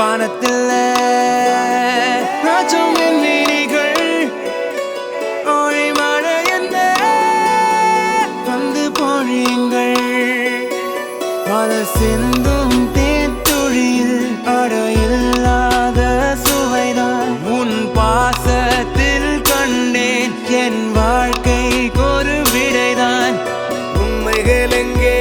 வானத்தில் ராஜம் என் விழிகள் ஓய் மழை என்ன வந்து பொழியுங்கள் பல சிந்தும் தேத்துழியில் அடையில்லாத சுவைதான் உன் பாசத்தில் கண்டேன் என் வாழ்க்கைக்கு ஒரு விடைதான் உண்மைகள் எங்கே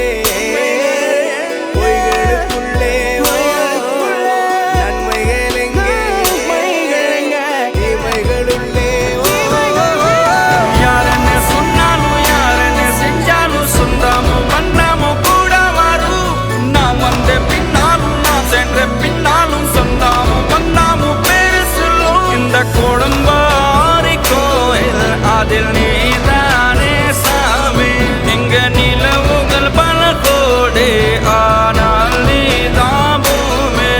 கொடும்பாரி கோயில் அதில் நீதானே சாமி இங்க நிலவுகள் பல கோடி ஆனால் நீதான் பூமி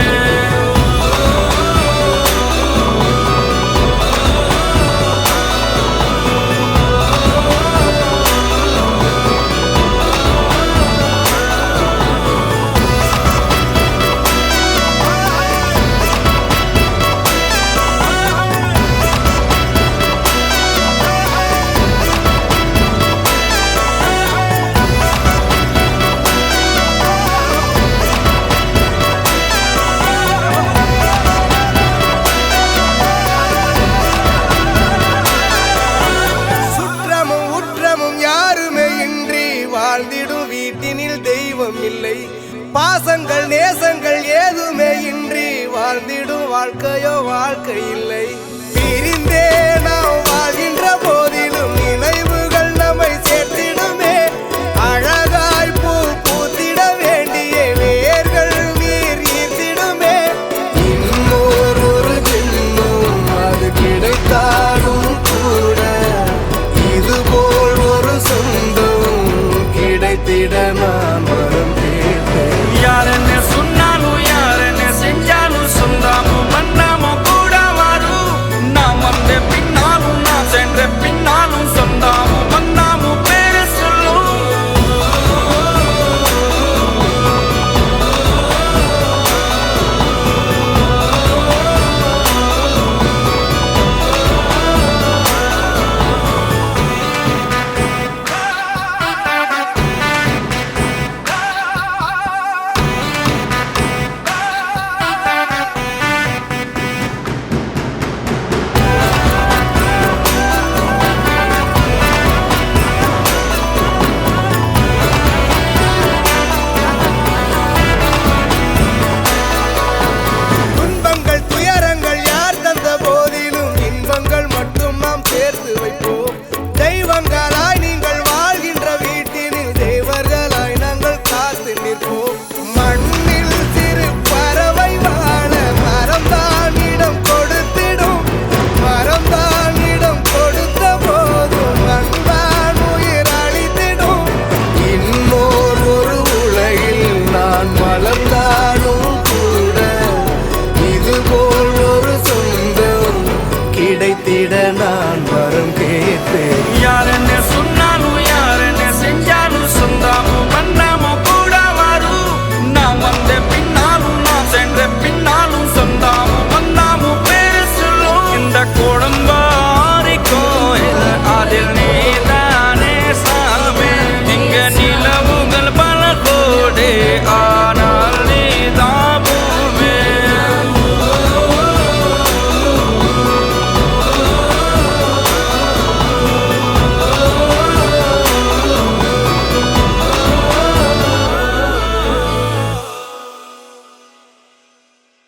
வாழ்ந்திடும் வீட்டினில் தெய்வம் இல்லை பாசங்கள் நேசங்கள் ஏதுமே இன்றி வாழ்ந்திடும் வாழ்க்கையோ வாழ்க்கை இல்லை பிரிந்தே நாம் வாழ்கின்ற